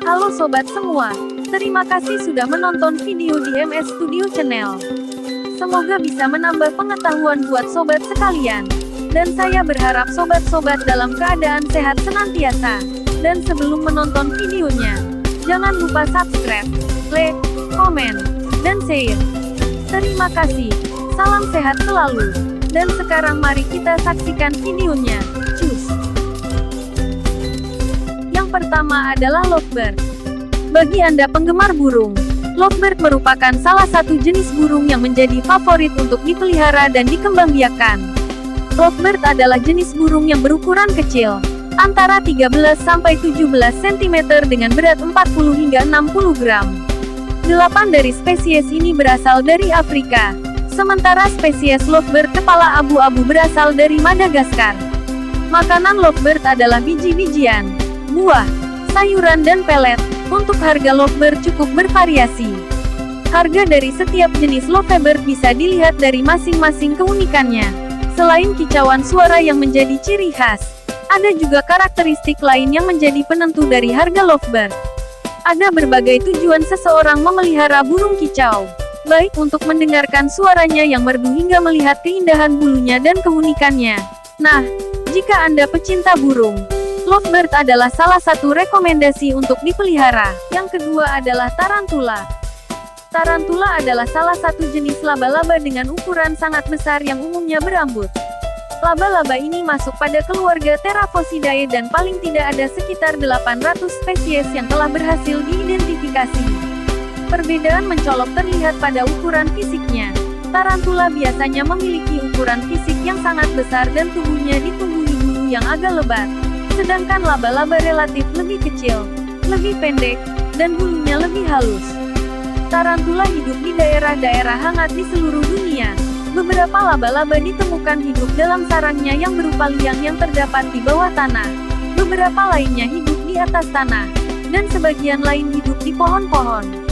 Halo sobat semua, terima kasih sudah menonton video di MS Studio Channel. Semoga bisa menambah pengetahuan buat sobat sekalian. Dan saya berharap sobat-sobat dalam keadaan sehat senantiasa. Dan sebelum menonton videonya, jangan lupa subscribe, like, komen, dan share. Terima kasih. Salam sehat selalu. Dan sekarang mari kita saksikan videonya. Cus. Yang pertama adalah lovebird. Bagi Anda penggemar burung, lovebird merupakan salah satu jenis burung yang menjadi favorit untuk dipelihara dan dikembangbiakan. Lovebird adalah jenis burung yang berukuran kecil, antara 13-17 cm dengan berat 40 hingga 60 gram. 8 dari spesies ini berasal dari Afrika, sementara spesies lovebird kepala abu-abu berasal dari Madagaskar. Makanan lovebird adalah biji-bijian, buah, sayuran dan pelet. Untuk harga lovebird cukup bervariasi. Harga dari setiap jenis lovebird bisa dilihat dari masing-masing keunikannya. Selain kicauan suara yang menjadi ciri khas, ada juga karakteristik lain yang menjadi penentu dari harga lovebird. Ada berbagai tujuan seseorang memelihara burung kicau, baik untuk mendengarkan suaranya yang merdu hingga melihat keindahan bulunya dan keunikannya. Nah, jika Anda pecinta burung, lovebird adalah salah satu rekomendasi untuk dipelihara. Yang kedua adalah tarantula. Tarantula adalah salah satu jenis laba-laba dengan ukuran sangat besar yang umumnya berambut. Laba-laba ini masuk pada keluarga Theraphosidae dan paling tidak ada sekitar 800 spesies yang telah berhasil diidentifikasi. Perbedaan mencolok terlihat pada ukuran fisiknya. Tarantula biasanya memiliki ukuran fisik yang sangat besar dan tubuhnya ditumbuhi bulu yang agak lebat. Sedangkan laba-laba relatif lebih kecil, lebih pendek, dan bulunya lebih halus. Tarantula hidup di daerah-daerah hangat di seluruh dunia. Beberapa laba-laba ditemukan hidup dalam sarangnya yang berupa liang yang terdapat di bawah tanah. Beberapa lainnya hidup di atas tanah, dan sebagian lain hidup di pohon-pohon.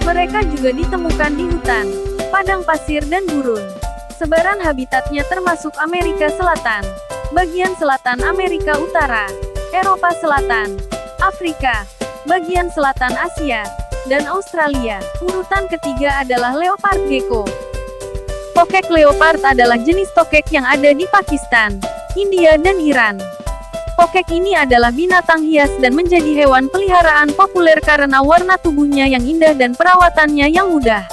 Mereka juga ditemukan di hutan, padang pasir dan gurun. Sebaran habitatnya termasuk Amerika Selatan, bagian selatan Amerika Utara, Eropa Selatan, Afrika, bagian selatan Asia, dan Australia. Urutan ketiga adalah leopard gecko. Tokek leopard adalah jenis tokek yang ada di Pakistan, India dan Iran. Tokek ini adalah binatang hias dan menjadi hewan peliharaan populer karena warna tubuhnya yang indah dan perawatannya yang mudah.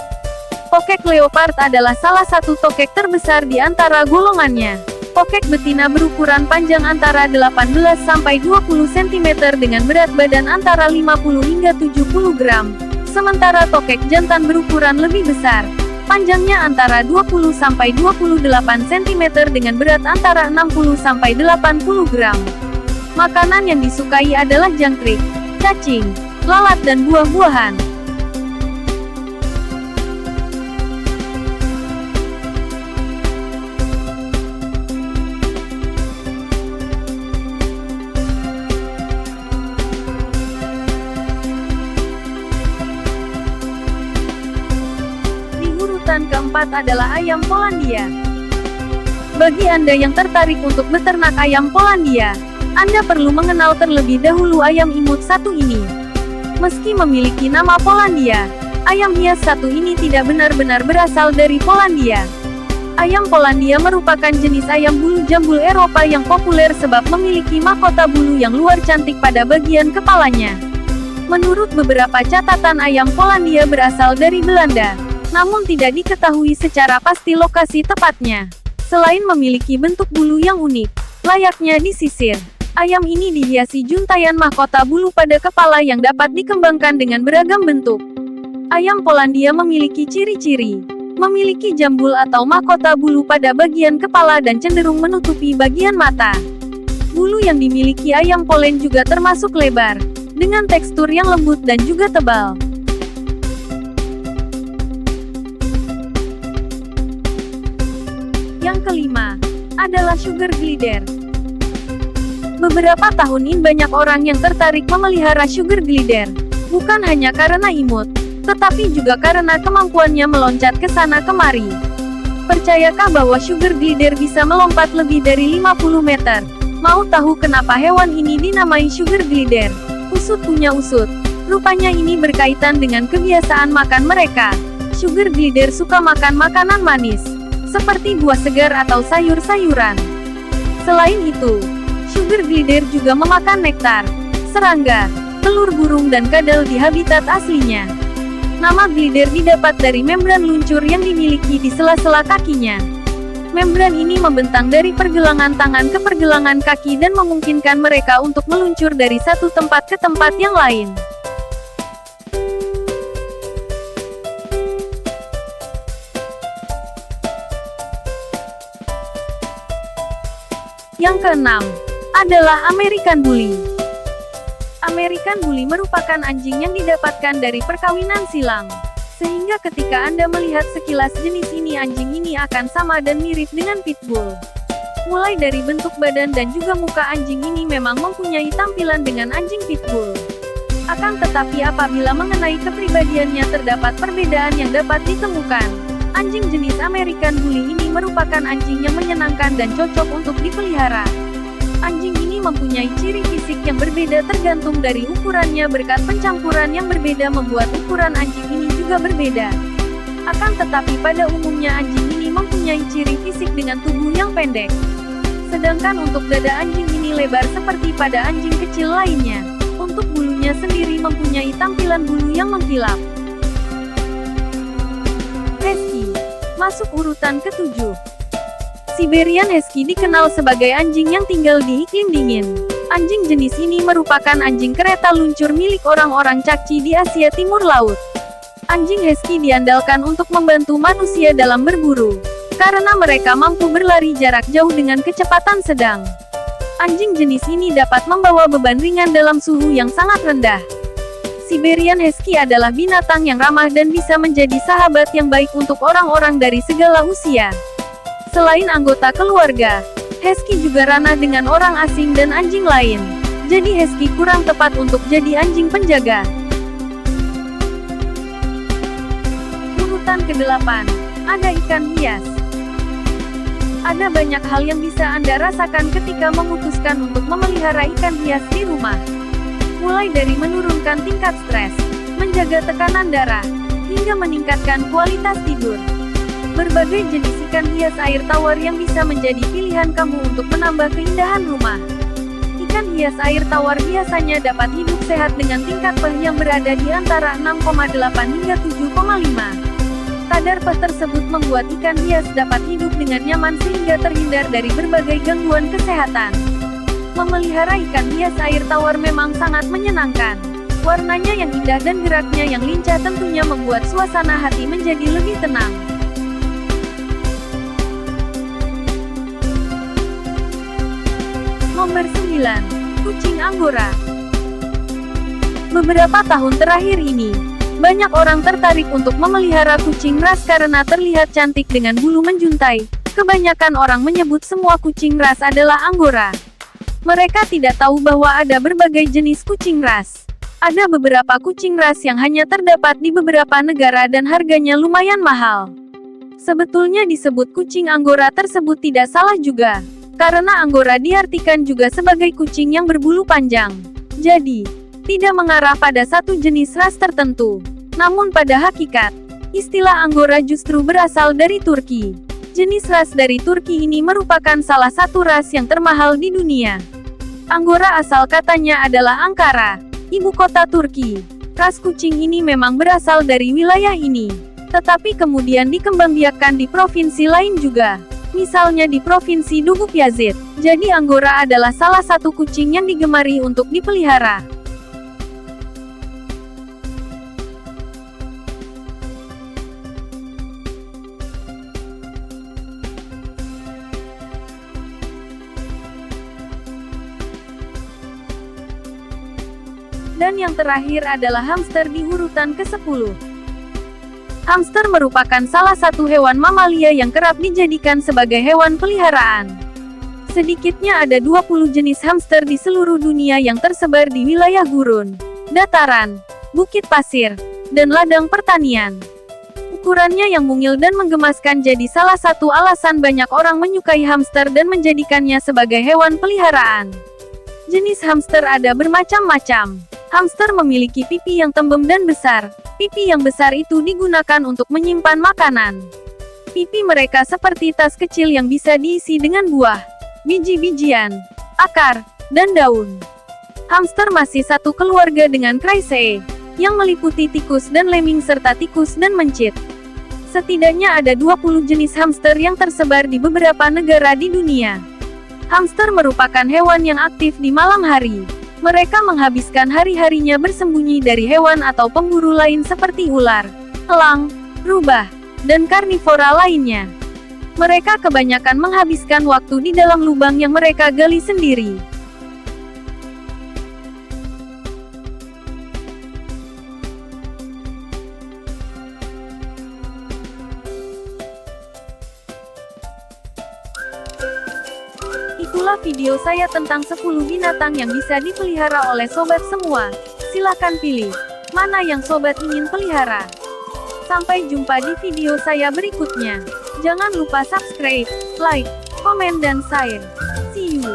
Tokek leopard adalah salah satu tokek terbesar di antara golongannya. Tokek betina berukuran panjang antara 18-20 cm dengan berat badan antara 50 hingga 70 gram. Sementara tokek jantan berukuran lebih besar. Panjangnya antara 20-28 cm dengan berat antara 60-80 gram. Makanan yang disukai adalah jangkrik, cacing, lalat dan buah-buahan. Urutan keempat adalah ayam Polandia. Bagi Anda yang tertarik untuk beternak ayam Polandia, Anda perlu mengenal terlebih dahulu ayam imut satu ini. Meski memiliki nama Polandia, ayam hias satu ini tidak benar-benar berasal dari Polandia. Ayam Polandia merupakan jenis ayam bulu jambul Eropa yang populer sebab memiliki mahkota bulu yang luar cantik pada bagian kepalanya. Menurut beberapa catatan, ayam Polandia berasal dari Belanda, namun tidak diketahui secara pasti lokasi tepatnya. Selain memiliki bentuk bulu yang unik, layaknya disisir, ayam ini dihiasi juntayan mahkota bulu pada kepala yang dapat dikembangkan dengan beragam bentuk. Ayam Polandia memiliki ciri-ciri, memiliki jambul atau mahkota bulu pada bagian kepala dan cenderung menutupi bagian mata. Bulu yang dimiliki ayam Poland juga termasuk lebar, dengan tekstur yang lembut dan juga tebal. Yang kelima adalah sugar glider. Beberapa tahun ini banyak orang yang tertarik memelihara sugar glider, bukan hanya karena imut, tetapi juga karena kemampuannya meloncat ke sana kemari. Percayakah bahwa sugar glider bisa melompat lebih dari 50 meter? Mau tahu kenapa hewan ini dinamai sugar glider? Usut punya usut. Rupanya ini berkaitan dengan kebiasaan makan mereka. Sugar glider suka makan makanan manis, seperti buah segar atau sayur-sayuran. Selain itu, sugar glider juga memakan nektar, serangga, telur burung dan kadal di habitat aslinya. Nama glider didapat dari membran luncur yang dimiliki di sela-sela kakinya. Membran ini membentang dari pergelangan tangan ke pergelangan kaki dan memungkinkan mereka untuk meluncur dari satu tempat ke tempat yang lain. Yang keenam adalah American Bully. American Bully merupakan anjing yang didapatkan dari perkawinan silang. Sehingga ketika Anda melihat sekilas jenis ini, anjing ini akan sama dan mirip dengan pitbull. Mulai dari bentuk badan dan juga muka, anjing ini memang mempunyai tampilan dengan anjing pitbull. Akan tetapi apabila mengenai kepribadiannya terdapat perbedaan yang dapat ditemukan. Anjing jenis American Bully ini merupakan anjing yang menyenangkan dan cocok untuk dipelihara. Anjing ini mempunyai ciri fisik yang berbeda tergantung dari ukurannya. Berkat pencampuran yang berbeda membuat ukuran anjing ini juga berbeda. Akan tetapi pada umumnya anjing ini mempunyai ciri fisik dengan tubuh yang pendek. Sedangkan untuk dada anjing ini lebar seperti pada anjing kecil lainnya. Untuk bulunya sendiri mempunyai tampilan bulu yang mengkilap. Husky masuk urutan ke-7. Siberian Husky dikenal sebagai anjing yang tinggal di iklim dingin. Anjing jenis ini merupakan anjing kereta luncur milik orang-orang Chukchi di Asia Timur Laut. Anjing Husky diandalkan untuk membantu manusia dalam berburu, karena mereka mampu berlari jarak jauh dengan kecepatan sedang. Anjing jenis ini dapat membawa beban ringan dalam suhu yang sangat rendah. Siberian Husky adalah binatang yang ramah dan bisa menjadi sahabat yang baik untuk orang-orang dari segala usia. Selain anggota keluarga, Husky juga ramah dengan orang asing dan anjing lain. Jadi Husky kurang tepat untuk jadi anjing penjaga. Urutan ke-8, ada ikan hias. Ada banyak hal yang bisa Anda rasakan ketika memutuskan untuk memelihara ikan hias di rumah. Mulai dari menurunkan tingkat stres, menjaga tekanan darah, hingga meningkatkan kualitas tidur. Berbagai jenis ikan hias air tawar yang bisa menjadi pilihan kamu untuk menambah keindahan rumah. Ikan hias air tawar biasanya dapat hidup sehat dengan tingkat pH yang berada di antara 6,8 hingga 7,5. Kadar pH tersebut membuat ikan hias dapat hidup dengan nyaman sehingga terhindar dari berbagai gangguan kesehatan. Memelihara ikan hias air tawar memang sangat menyenangkan. Warnanya yang indah dan geraknya yang lincah tentunya membuat suasana hati menjadi lebih tenang. Nomor 9. Kucing Anggora. Beberapa tahun terakhir ini, banyak orang tertarik untuk memelihara kucing ras karena terlihat cantik dengan bulu menjuntai. Kebanyakan orang menyebut semua kucing ras adalah Anggora. Mereka tidak tahu bahwa ada berbagai jenis kucing ras. Ada beberapa kucing ras yang hanya terdapat di beberapa negara dan harganya lumayan mahal. Sebetulnya disebut kucing Anggora tersebut tidak salah juga, karena Anggora diartikan juga sebagai kucing yang berbulu panjang. Jadi, tidak mengarah pada satu jenis ras tertentu. Namun pada hakikat, istilah Anggora justru berasal dari Turki. Jenis ras dari Turki ini merupakan salah satu ras yang termahal di dunia. Anggora asal katanya adalah Ankara, ibu kota Turki. Ras kucing ini memang berasal dari wilayah ini, tetapi kemudian dikembangbiakkan di provinsi lain juga. Misalnya di Provinsi Duguk Yazid. Jadi Anggora adalah salah satu kucing yang digemari untuk dipelihara. Dan yang terakhir adalah hamster di urutan ke-10. Hamster merupakan salah satu hewan mamalia yang kerap dijadikan sebagai hewan peliharaan. Sedikitnya ada 20 jenis hamster di seluruh dunia yang tersebar di wilayah gurun, dataran, bukit pasir, dan ladang pertanian. Ukurannya yang mungil dan menggemaskan jadi salah satu alasan banyak orang menyukai hamster dan menjadikannya sebagai hewan peliharaan. Jenis hamster ada bermacam-macam. Hamster memiliki pipi yang tembem dan besar. Pipi yang besar itu digunakan untuk menyimpan makanan. Pipi mereka seperti tas kecil yang bisa diisi dengan buah, biji-bijian, akar, dan daun. Hamster masih satu keluarga dengan Crassidae, yang meliputi tikus dan lemming serta tikus dan mencit. Setidaknya ada 20 jenis hamster yang tersebar di beberapa negara di dunia. Hamster merupakan hewan yang aktif di malam hari. Mereka menghabiskan hari-harinya bersembunyi dari hewan atau pemburu lain seperti ular, elang, rubah, dan karnivora lainnya. Mereka kebanyakan menghabiskan waktu di dalam lubang yang mereka gali sendiri. Itulah video saya tentang 10 binatang yang bisa dipelihara oleh sobat semua. Silahkan pilih, mana yang sobat ingin pelihara. Sampai jumpa di video saya berikutnya. Jangan lupa subscribe, like, komen dan share. See you.